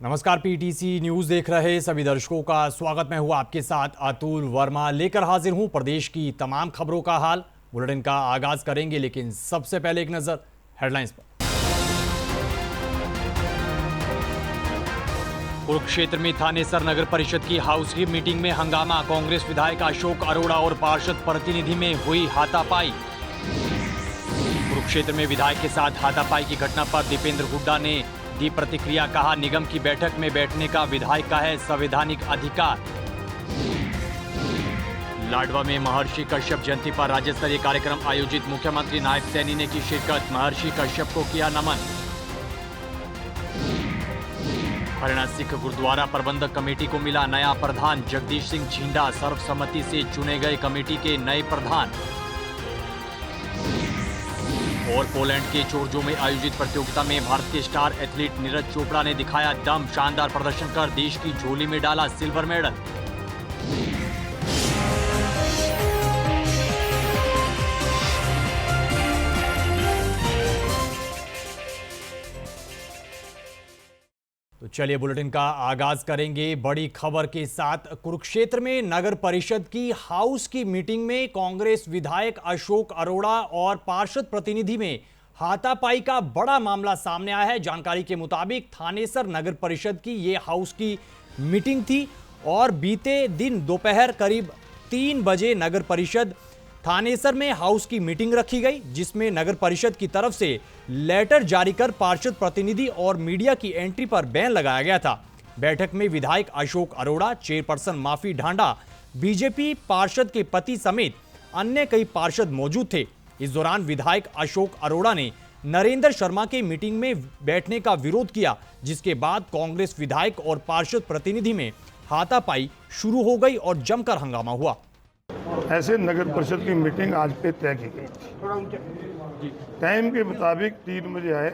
नमस्कार, PTC news देख रहे सभी दर्शकों का स्वागत। मैं हूं आपके साथ अतुल वर्मा, लेकर हाजिर हूं प्रदेश की तमाम खबरों का हाल। बुलेटिन का आगाज करेंगे, लेकिन सबसे पहले एक नजर हेडलाइंस पर। कुरुक्षेत्र में थानेसर नगर परिषद की हाउस की मीटिंग में हंगामा। कांग्रेस विधायक अशोक अरोड़ा और पार्षद प्रतिनिधि में हुई हाथापाई। कुरुक्षेत्र में विधायक के साथ हाथापाई की घटना पर दीपेंद्र हुड्डा ने दी प्रतिक्रिया। कहा, निगम की बैठक में बैठने का विधायक का है संवैधानिक अधिकार। लाडवा में महर्षि कश्यप जयंती पर राज्य स्तरीय कार्यक्रम आयोजित। मुख्यमंत्री नायब सैनी ने की शिरकत। महर्षि कश्यप को किया नमन। हरियाणा सिख गुरुद्वारा प्रबंधक कमेटी को मिला नया प्रधान। जगदीश सिंह झींडा सर्वसम्मति से चुने गए कमेटी के नए प्रधान। और पोलैंड के चोरजो में आयोजित प्रतियोगिता में भारत के स्टार एथलीट नीरज चोपड़ा ने दिखाया दम। शानदार प्रदर्शन कर देश की झोली में डाला सिल्वर मेडल। तो चलिए बुलेटिन का आगाज करेंगे बड़ी खबर के साथ। कुरुक्षेत्र में नगर परिषद की हाउस की मीटिंग में कांग्रेस विधायक अशोक अरोड़ा और पार्षद प्रतिनिधि में हाथापाई का बड़ा मामला सामने आया है। जानकारी के मुताबिक थानेसर नगर परिषद की ये हाउस की मीटिंग थी और बीते दिन दोपहर करीब 3 बजे नगर परिषद थानेसर में हाउस की मीटिंग रखी गई, जिसमें नगर परिषद की तरफ से लेटर जारी कर पार्षद प्रतिनिधि और मीडिया की एंट्री पर बैन लगाया गया था। बैठक में विधायक अशोक अरोड़ा, चेयरपर्सन माफी ढांडा, बीजेपी पार्षद के पति समेत अन्य कई पार्षद मौजूद थे। इस दौरान विधायक अशोक अरोड़ा ने नरेंद्र शर्मा के मीटिंग में बैठने का विरोध किया, जिसके बाद कांग्रेस विधायक और पार्षद प्रतिनिधि में हाथापाई शुरू हो गई और जमकर हंगामा हुआ। ऐसे नगर परिषद की मीटिंग आज पे तय की गई थी। टाइम के मुताबिक 3 बजे आए।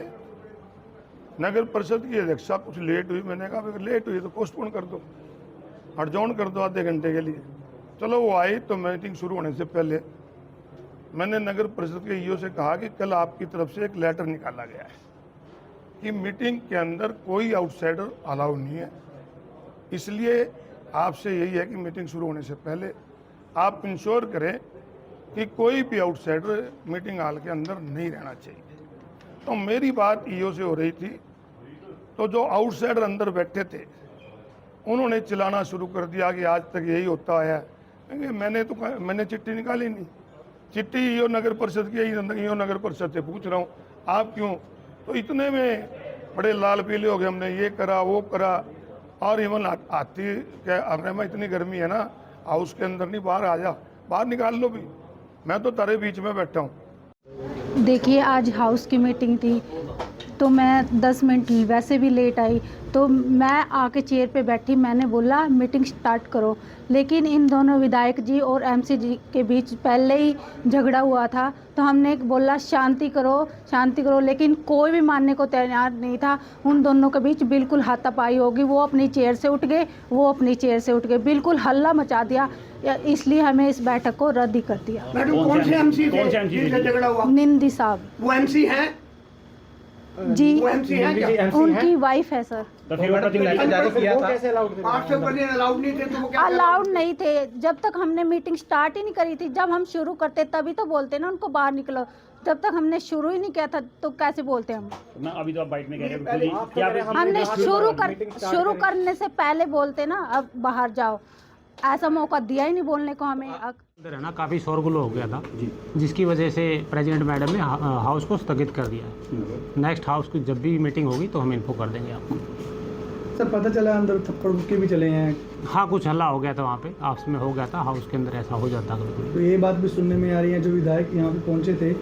नगर परिषद की अध्यक्षा कुछ लेट हुई। मैंने कहा अगर लेट हुई तो पोस्टपोन कर दो, एडजॉर्न कर दो आधे घंटे के लिए। चलो वो आई तो मीटिंग शुरू होने से पहले मैंने नगर परिषद के ईओ से कहा कि कल आपकी तरफ से एक लेटर निकाला गया है कि मीटिंग के अंदर कोई आउटसाइडर अलाउ नहीं है, इसलिए आपसे यही है कि मीटिंग शुरू होने से पहले आप इंश्योर करें कि कोई भी आउटसाइडर मीटिंग हॉल के अंदर नहीं रहना चाहिए। तो मेरी बात ईओ से हो रही थी, तो जो आउटसाइडर अंदर बैठे थे उन्होंने चिल्लाना शुरू कर दिया कि आज तक यही होता है। मैंने चिट्ठी निकाली नहीं, चिट्ठी ईओ नगर परिषद की, ईओ नगर परिषद से पूछ रहा हूँ आप क्यों। तो इतने में बड़े लाल पीले हो गए, हमने ये करा वो करा। और इवन आती क्या अरे में इतनी गर्मी है ना, हाउस के अंदर नहीं, बाहर आ जा, बाहर निकाल लो भी, मैं तो तारे बीच में बैठा हूँ। देखिए, आज हाउस की मीटिंग थी तो मैं 10 मिनट वैसे भी लेट आई, तो मैं आके चेयर पे बैठी। मैंने बोला मीटिंग स्टार्ट करो, लेकिन इन दोनों विधायक जी और एमसी जी के बीच पहले ही झगड़ा हुआ था। तो हमने बोला शांति करो, लेकिन कोई भी मानने को तैयार नहीं था। उन दोनों के बीच बिल्कुल हाथापाई होगी। वो अपनी चेयर से उठ गए, बिल्कुल हल्ला मचा दिया। इसलिए हमें इस बैठक को रद्द ही कर दिया। मैडम कौन से एमसी थे जिनसे झगड़ा हुआ? निंदी साहब। वो एमसी हैं जी, वो एमसी हैं क्या? उनकी वाइफ है सर। तो फिर वो जारी किया था। आपसे पहले अलाउड नहीं थे तो वो क्या अलाउड नहीं थे। जब तक हमने मीटिंग स्टार्ट ही नहीं करी थी, जब हम शुरू करते तभी तो बोलते ना उनको बाहर निकलो। जब तक हमने शुरू ही नहीं किया था तो कैसे बोलते हम? ना अभी तो आप बाइट में कह रहे हो कि हमने शुरू करने से पहले बोलते ना अब बाहर जाओ। ऐसा मौका दिया ही नहीं बोलने को हमें। है ना, काफ़ी शोरगुल हो गया था जिसकी वजह से प्रेसिडेंट मैडम ने हाउस को स्थगित कर दिया है। नेक्स्ट हाउस की जब भी मीटिंग होगी तो हम इन्फो कर देंगे आपको। सर पता चला अंदर थप्पड़ मुक्के भी चले हैं। हाँ, कुछ हल्ला हो गया था वहाँ पे, आपस में हो गया था। हाउस के अंदर ऐसा हो जाता है। तो ये बात भी सुनने में आ रही है जो विधायक यहाँ पे पहुँचे थे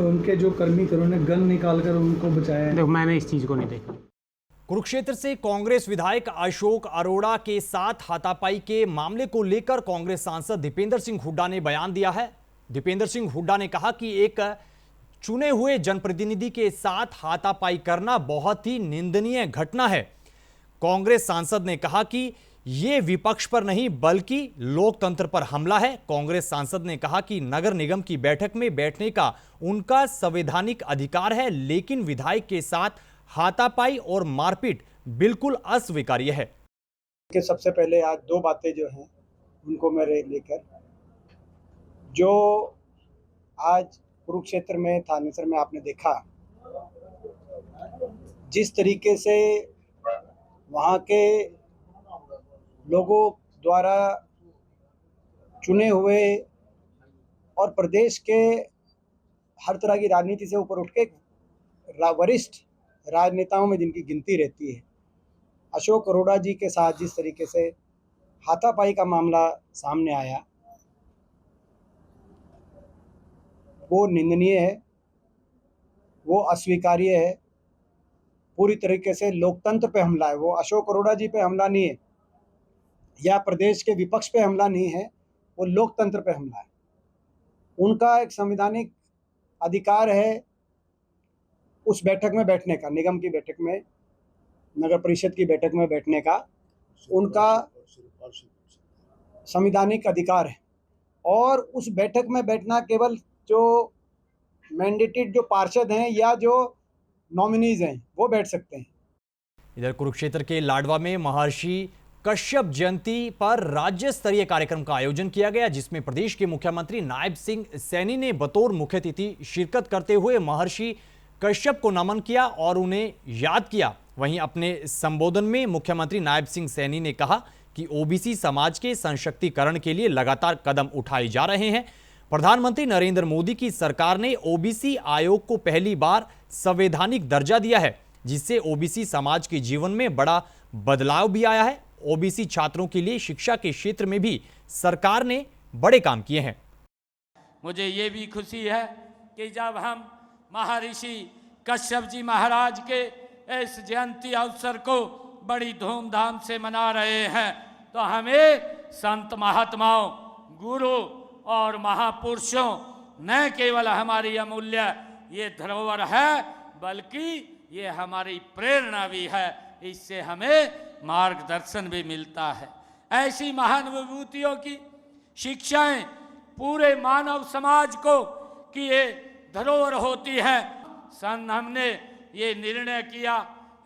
उनके जो कर्मी थे उन्होंने गन निकाल कर उनको बचाया। देखो, मैंने इस चीज़ को नहीं देखा। कुरुक्षेत्र से कांग्रेस विधायक अशोक अरोड़ा के साथ हाथापाई के मामले को लेकर कांग्रेस सांसद दीपेंद्र सिंह हुड्डा ने बयान दिया है। दीपेंद्र सिंह हुड्डा ने कहा कि एक चुने हुए जनप्रतिनिधि के साथ हाथापाई करना बहुत ही निंदनीय घटना है। कांग्रेस सांसद ने कहा कि यह विपक्ष पर नहीं बल्कि लोकतंत्र पर हमला है। कांग्रेस सांसद ने कहा कि नगर निगम की बैठक में बैठने का उनका संवैधानिक अधिकार है, लेकिन विधायक के साथ हाथापाई और मारपीट बिल्कुल अस्वीकार्य है। कि सबसे पहले आज दो बातें जो हैं उनको मैं लेकर, जो आज कुरुक्षेत्र में थानेसर में आपने देखा जिस तरीके से वहाँ के लोगों द्वारा चुने हुए और प्रदेश के हर तरह की राजनीति से ऊपर उठ के वरिष्ठ राजनेताओं में जिनकी गिनती रहती है, अशोक अरोड़ा जी के साथ जिस तरीके से हाथापाई का मामला सामने आया, वो निंदनीय है, वो अस्वीकार्य है, पूरी तरीके से लोकतंत्र पे हमला है। वो अशोक अरोड़ा जी पे हमला नहीं है या प्रदेश के विपक्ष पे हमला नहीं है, वो लोकतंत्र पे हमला है। उनका एक संवैधानिक अधिकार है उस बैठक में बैठने का, निगम की बैठक में, नगर परिषद की बैठक में बैठने का उनका संवैधानिक अधिकार है। और उस बैठक में बैठना केवल जो मैंडेटेड जो पार्षद हैं या जो नॉमिनीज हैं वो बैठ सकते हैं। इधर कुरुक्षेत्र के लाडवा में महर्षि कश्यप जयंती पर राज्य स्तरीय कार्यक्रम का आयोजन किया गया, जिसमें प्रदेश के मुख्यमंत्री नायब सिंह सैनी ने बतौर मुख्य अतिथि शिरकत करते हुए महर्षि कश्यप को नमन किया और उन्हें याद किया। वहीं अपने संबोधन में मुख्यमंत्री नायब सिंह सैनी ने कहा कि ओबीसी समाज के सशक्तिकरण के लिए लगातार कदम उठाए जा रहे हैं। प्रधानमंत्री नरेंद्र मोदी की सरकार ने ओबीसी आयोग को पहली बार संवैधानिक दर्जा दिया है, जिससे ओबीसी समाज के जीवन में बड़ा बदलाव भी आया है। ओबीसी छात्रों के लिए शिक्षा के क्षेत्र में भी सरकार ने बड़े काम किए हैं। मुझे ये भी खुशी है कि जब हम महर्षि कश्यप जी महाराज के इस जयंती अवसर को बड़ी धूमधाम से मना रहे हैं, तो हमें संत महात्माओं, गुरु और महापुरुषों न केवल हमारी अमूल्य ये धरोहर है, बल्कि ये हमारी प्रेरणा भी है। इससे हमें मार्गदर्शन भी मिलता है। ऐसी महान विभूतियों की शिक्षाएं पूरे मानव समाज को की ये धरोहर होती है। हमने ये निर्णय किया,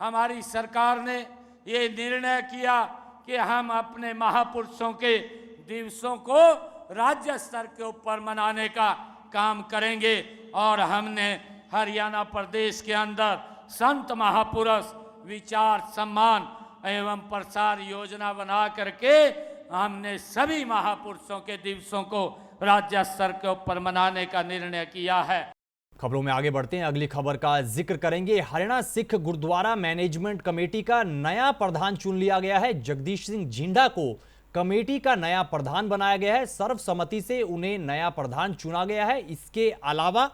हमारी सरकार ने ये निर्णय किया कि हम अपने महापुरुषों के दिवसों को राज्य स्तर के ऊपर मनाने का काम करेंगे। और हमने हरियाणा प्रदेश के अंदर संत महापुरुष विचार सम्मान एवं प्रसार योजना बना करके हमने सभी महापुरुषों के दिवसों को राज्य स्तर के ऊपर मनाने का निर्णय किया है। खबरों में आगे बढ़ते हैं, अगली खबर का जिक्र करेंगे। हरियाणा सिख गुरुद्वारा मैनेजमेंट कमेटी का नया प्रधान चुन लिया गया है। जगदीश सिंह झिंडा को कमेटी का नया प्रधान बनाया गया है। सर्वसम्मति से उन्हें नया प्रधान चुना गया है। इसके अलावा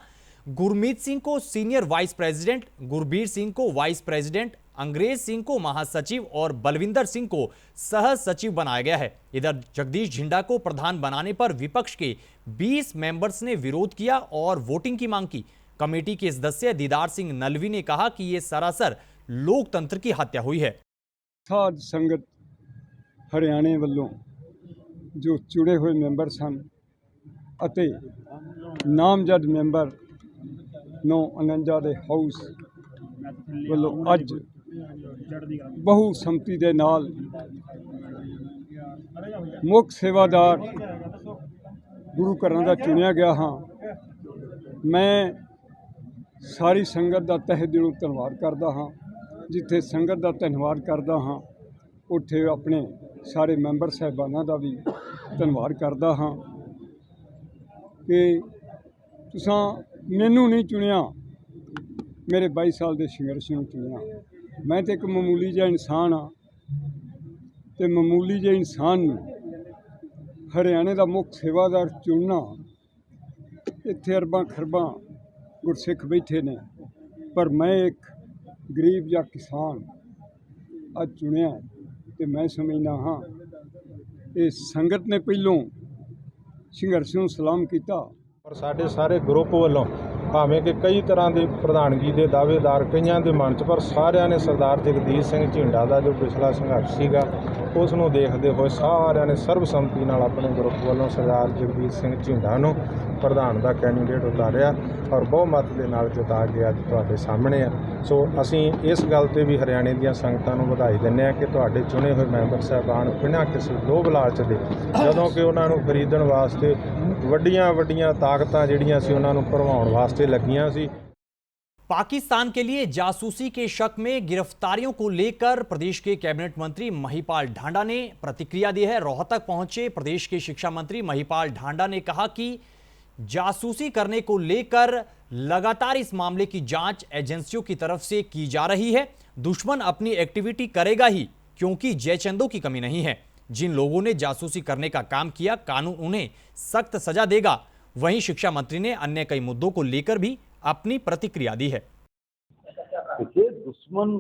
गुरमीत सिंह को senior vice president, Gurbir Singh को वाइस प्रेसिडेंट, अंग्रेज सिंह को महासचिव और बलविंदर सिंह को सह सचिव बनाया गया है। इधर जगदीश झिंडा को प्रधान बनाने पर विपक्ष के 20 मेंबर्स ने विरोध किया और वोटिंग की मांग की। कमेटी के सदस्य दीदार सिंह नलवी ने कहा कि यह सरासर लोकतंत्र की हत्या हुई है। साध संगत हरियाणे ਵੱਲੋਂ जो चुने हुए मैंबर सन ਅਤੇ ਨਾਮਜ਼ਦ ਮੈਂਬਰ 949 ਦੇ ਹਾਊਸ ਵੱਲੋਂ ਅੱਜ ਬਹੁ ਸੰਮਤੀ ਦੇ ਨਾਲ ਮੁੱਖ ਸੇਵਾਦਾਰ ਗੁਰੂ ਘਰਾਂ ਦਾ ਚੁਣਿਆ ਗਿਆ ਹਾਂ। ਮੈਂ ਸਾਰੀ ਸੰਗਤ ਦਾ ਤਹਿ ਦਿਲੋਂ ਧੰਨਵਾਦ ਕਰਦਾ ਹਾਂ। ਜਿੱਥੇ ਸੰਗਤ ਦਾ ਧੰਨਵਾਦ ਕਰਦਾ ਹਾਂ ਉੱਥੇ ਆਪਣੇ ਸਾਰੇ ਮੈਂਬਰ ਸਾਹਿਬਾਨਾਂ ਦਾ ਵੀ ਧੰਨਵਾਦ ਕਰਦਾ ਹਾਂ ਕਿ ਤੁਸੀਂ ਮੈਨੂੰ ਨਹੀਂ ਚੁਣਿਆ, ਮੇਰੇ 22 ਸਾਲ ਦੇ ਸੰਘਰਸ਼ ਨੂੰ ਚੁਣਿਆ। ਮੈਂ ਤਾਂ ਇੱਕ ਮਾਮੂਲੀ ਜਿਹਾ ਇਨਸਾਨ ਹਾਂ ਤੇ ਮਾਮੂਲੀ ਜਿਹੇ ਇਨਸਾਨ ਨੂੰ ਹਰਿਆਣੇ ਦਾ ਮੁੱਖ ਸੇਵਾਦਾਰ ਚੁਣਨਾ, ਇੱਥੇ ਅਰਬਾਂ ਖਰਬਾਂ ਗੁਰਸਿੱਖ ਬੈਠੇ ਨੇ ਪਰ ਮੈਂ ਇੱਕ ਗਰੀਬ ਜਿਹਾ ਕਿਸਾਨ ਅੱਜ ਚੁਣਿਆ ਤੇ ਮੈਂ ਸਮਝਦਾ ਹਾਂ ਇਹ ਸੰਗਤ ਨੇ ਪਹਿਲੋਂ ਸੰਘਰਸ਼ ਨੂੰ ਸਲਾਮ ਕੀਤਾ। और साढ़े सारे ग्रुप वालों भावें कि कई तरह के प्रधानगी के दावेदार कई के मन च, पर सारिया ने सरदार जगदीश सिंह झिंडा का जो पिछला संघर्ष सीगा उसनों देखते हुए सारिया ने सर्वसम्मति नाल अपने ग्रुप वालों सरदार जगदीश सिंह झिंडा नूं ਪ੍ਰਧਾਨ ਦਾ ਕੈਂਡੀਡੇਟ ਉਤਾਰਿਆ ਔਰ ਬਹੁਮਤ ਦੇ ਨਾਲ ਜਿਤਾ ਕੇ ਅੱਜ ਤੁਹਾਡੇ ਸਾਹਮਣੇ ਆ। ਸੋ ਅਸੀਂ ਇਸ ਗੱਲ ਤੇ ਵੀ ਹਰਿਆਣੇ ਦੀਆਂ ਸੰਗਤਾਂ ਨੂੰ ਵਧਾਈ ਦਿੰਦੇ ਹਾਂ ਕਿ ਤੁਹਾਡੇ ਚੁਣੇ ਹੋਏ ਮੈਂਬਰ ਸਾਹਿਬਾਨ ਬਿਨਾਂ ਕਿਸੇ ਲੋਭ ਲਾਲਚ ਦੇ ਜਦੋਂ ਕਿ ਉਹਨਾਂ ਨੂੰ ਖਰੀਦਣ ਵਾਸਤੇ ਵੱਡੀਆਂ ਤਾਕਤਾਂ ਜਿਹੜੀਆਂ ਸੀ ਉਹਨਾਂ ਨੂੰ ਭਰਵਾਉਣ ਵਾਸਤੇ ਲੱਗੀਆਂ ਸੀ। पाकिस्तान के लिए जासूसी के शक में गिरफ्तारियों को लेकर प्रदेश के कैबिनेट मंत्री महिपाल ढांडा ने प्रतिक्रिया दी है। रोहतक पहुंचे प्रदेश के शिक्षा मंत्री महिपाल ढांडा ने कहा कि जासूसी करने को लेकर लगातार इस मामले की जांच एजेंसियों की तरफ से की जा रही है। दुश्मन अपनी एक्टिविटी करेगा ही, क्योंकि जयचंदों की कमी नहीं है। जिन लोगों ने जासूसी करने का काम किया, कानून उन्हें सख्त सजा देगा। वहीं शिक्षा मंत्री ने अन्य कई मुद्दों को लेकर भी अपनी प्रतिक्रिया दी है। देखिए, दुश्मन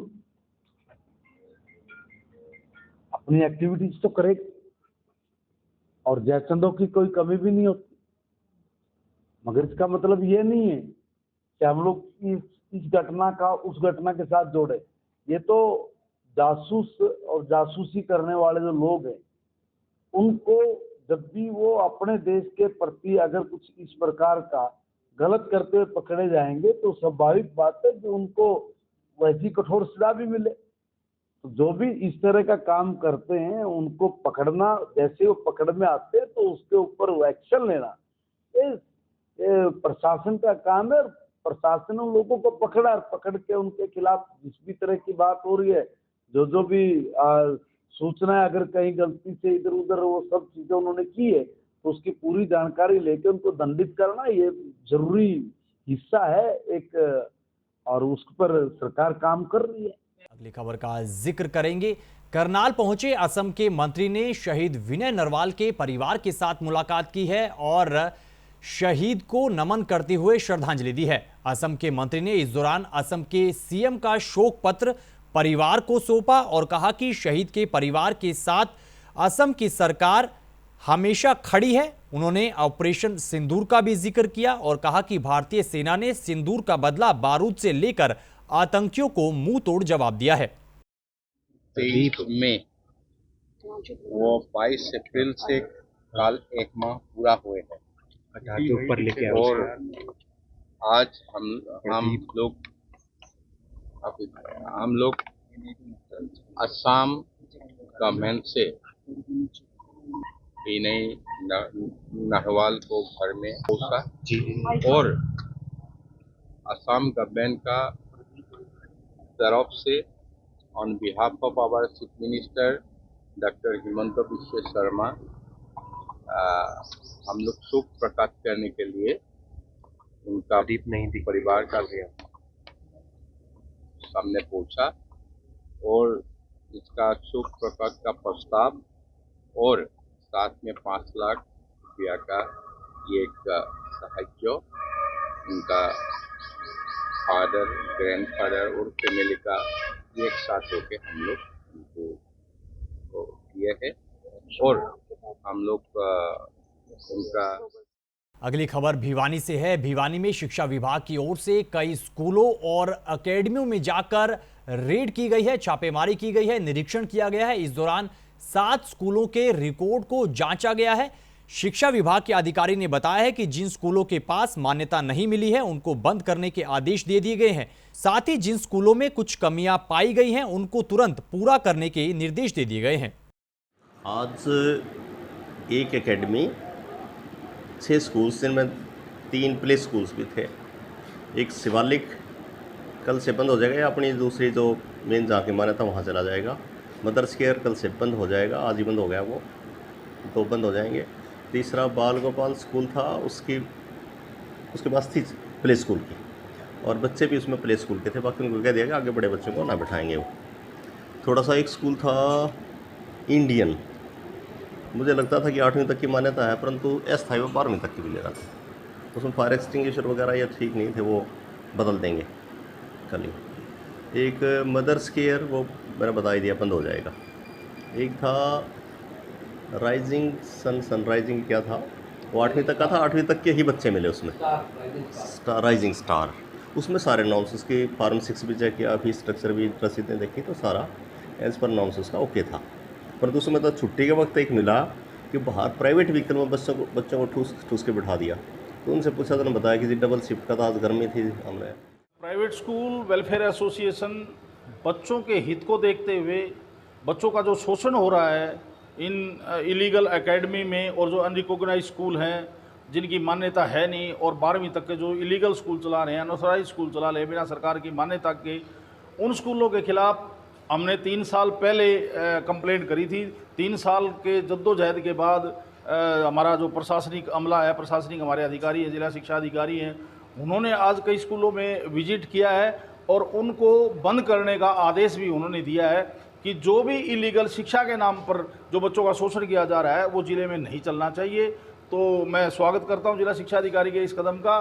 अपनी एक्टिविटीज तो करेगा और जयचंदों की कोई कमी भी नहीं होती, मगर इसका मतलब ये नहीं है कि हम लोग इस घटना का उस घटना के साथ जोड़े। ये तो जासूस और जासूसी करने वाले जो लोग हैं, उनको जब भी वो अपने देश के प्रति अगर कुछ इस प्रकार का गलत करते हुए पकड़े जाएंगे तो स्वाभाविक बात है कि उनको वैसी कठोर सजा भी मिले। तो जो भी इस तरह का काम करते हैं उनको पकड़ना, जैसे वो पकड़ में आते हैं तो उसके ऊपर एक्शन लेना ये प्रशासन का काम है। प्रशासन उन लोगों को पकड़ के उनके खिलाफ जिस भी तरह की बात हो रही है, जो भी सूचना अगर कहीं गलती से इधर उधर वो सब चीजें उन्होंने की है तो उसकी पूरी जानकारी लेके उनको दंडित करना ये जरूरी हिस्सा है एक, और उस पर सरकार काम कर रही है। अगली खबर का जिक्र करेंगे। करनाल पहुंचे असम के मंत्री ने शहीद विनय नरवाल के परिवार के साथ मुलाकात की है और शहीद को नमन करते हुए श्रद्धांजलि दी है। असम के मंत्री ने इस दौरान असम के सीएम का शोक पत्र परिवार को सौंपा और कहा कि शहीद के परिवार के साथ असम की सरकार हमेशा खड़ी है। उन्होंने ऑपरेशन सिंदूर का भी जिक्र किया और कहा कि भारतीय सेना ने सिंदूर का बदला बारूद से लेकर आतंकियों को मुंह तोड़ जवाब दिया है। 23 मई वो 22 अप्रैल से काल 1 माह पूरा हुए हैं और आज हम लोग असम गवर्नमेंट से विनय नरवाल को घर में पहुंचा और असम गवर्नमेंट का तरफ से on behalf of our chief minister doctor Himanta Biswa Sarma हम लोग शोक प्रकट करने के लिए उनका परिवार का सामने पहुंचा और इसका शोक प्रकट का प्रस्ताव और साथ में 5 लाख रुपया का एक सहायता उनका फादर, ग्रैंडफादर और फैमिली का एक साथ होके हम लोग उनको दिए है और हम लोग उनका। अगली खबर भिवानी से है। भिवानी में शिक्षा विभाग की ओर से कई स्कूलों और एकेडमियों में जाकर रेड की गई है, छापेमारी की गई है, निरीक्षण किया गया है। इस दौरान 7 स्कूलों के रिकॉर्ड को जांचा गया है। शिक्षा विभाग के अधिकारी ने बताया है कि जिन स्कूलों के पास मान्यता नहीं मिली है उनको बंद करने के आदेश दे दिए गए हैं। साथ ही जिन स्कूलों में कुछ कमियां पाई गई हैं उनको तुरंत पूरा करने के निर्देश दे दिए गए हैं। आज एक एकेडमी, 6 स्कूल्स जिनमें 3 प्ले स्कूल्स भी थे। एक शिवालिक कल से बंद हो जाएगा या अपनी दूसरी जो मेन जहाँ की मान्यता वहाँ चला जाएगा। मदर्स केयर कल से बंद हो जाएगा, आज ही बंद हो गया वो, 2 बंद हो जाएंगे। तीसरा बाल गोपाल स्कूल था, उसके पास थी प्ले स्कूल की और बच्चे भी उसमें प्ले स्कूल के थे, बाकी उनको कह दिया कि आगे बड़े बच्चों को ना बिठाएंगे वो। थोड़ा सा एक स्कूल था इंडियन, मुझे लगता था कि 8वीं तक की मान्यता है, परंतु अस्थायी वो 12वीं तक की भी ले रहा था। उसमें फायर एक्सटिंग्विशर वगैरह ये ठीक नहीं थे, वो बदल देंगे कल ही। एक मदर्स केयर वो मैंने बता ही दिया, बंद हो जाएगा। एक था राइजिंग सनराइजिंग क्या था, वो 8वीं तक का था, 8वीं तक के ही बच्चे मिले उसमें। राइजिंग स्टार, उसमें सारे नॉर्म्स उसके फॉर्म 6 भी चेक किया, फीस स्ट्रक्चर भी रसीदें देखी तो सारा एज पर नॉर्म्स उसका ओके था। परंतु उसमें तो छुट्टी के वक्त एक मिला कि बाहर प्राइवेट व्हीकल में बच्चों को ठूस के बिठा दिया तो उनसे पूछा तो उन्होंने बताया कि जी डबल शिफ्ट का तो आज गर्मी थी हमने। प्राइवेट स्कूल वेलफेयर एसोसिएशन बच्चों के हित को देखते हुए बच्चों का जो शोषण हो रहा है इन इलीगल एकेडमी में और जो अनरिकॉग्नाइज्ड स्कूल हैं जिनकी मान्यता है नहीं और 12वीं तक के जो इलीगल स्कूल चला रहे हैं, अनऑथराइज्ड स्कूल चला रहे हैं बिना सरकार की मान्यता के, उन स्कूलों के खिलाफ हमने 3 साल पहले कंप्लेंट करी थी। 3 साल के जद्दोजहद के बाद हमारा जो प्रशासनिक अमला है, प्रशासनिक हमारे अधिकारी हैं, जिला शिक्षा अधिकारी हैं, उन्होंने आज कई स्कूलों में विजिट किया है और उनको बंद करने का आदेश भी उन्होंने दिया है कि जो भी इलीगल शिक्षा के नाम पर जो बच्चों का शोषण किया जा रहा है वो ज़िले में नहीं चलना चाहिए। तो मैं स्वागत करता हूं जिला शिक्षा अधिकारी के इस कदम का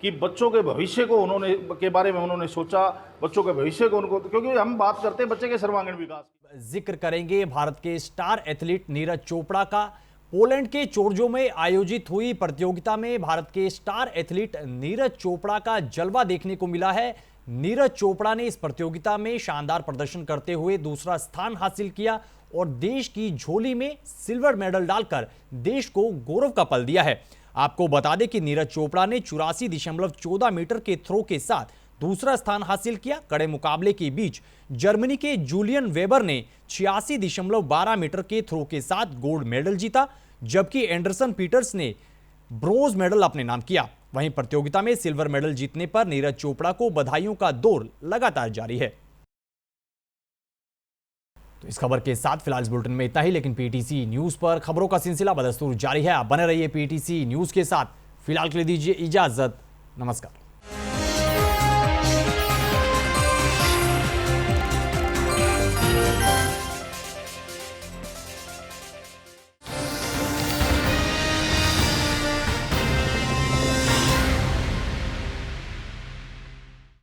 कि बच्चों के भविष्य को के बारे में उन्होंने सोचा, बच्चों के भविष्य को उनको, क्योंकि हम बात करते हैं बच्चे के सर्वांगीण विकास की। जिक्र करेंगे भारत के स्टार एथलीट नीरज चोपड़ा का। पोलैंड के चोर्जो में आयोजित हुई प्रतियोगिता में भारत के स्टार एथलीट नीरज चोपड़ा का जलवा देखने को मिला है। नीरज चोपड़ा ने इस प्रतियोगिता में शानदार प्रदर्शन करते हुए दूसरा स्थान हासिल किया और देश की झोली में सिल्वर मेडल डालकर देश को गौरव का पल दिया है। आपको बता दें कि नीरज चोपड़ा ने 84.14 मीटर के थ्रो के साथ दूसरा स्थान हासिल किया। कड़े मुकाबले के बीच जर्मनी के जूलियन वेबर ने 86.12 मीटर के थ्रो के साथ गोल्ड मेडल जीता, जबकि एंडरसन पीटर्स ने ब्रोंज मेडल अपने नाम किया। वहीं प्रतियोगिता में सिल्वर मेडल जीतने पर नीरज चोपड़ा को बधाइयों का दौर लगातार जारी है। तो इस खबर के साथ फिलहाल इस बुलेटिन में इतना ही, लेकिन पीटीसी न्यूज पर खबरों का सिलसिला बदस्तूर जारी है। आप बने रहिए पीटीसी न्यूज के साथ। फिलहाल के लिए दीजिए इजाजत। नमस्कार।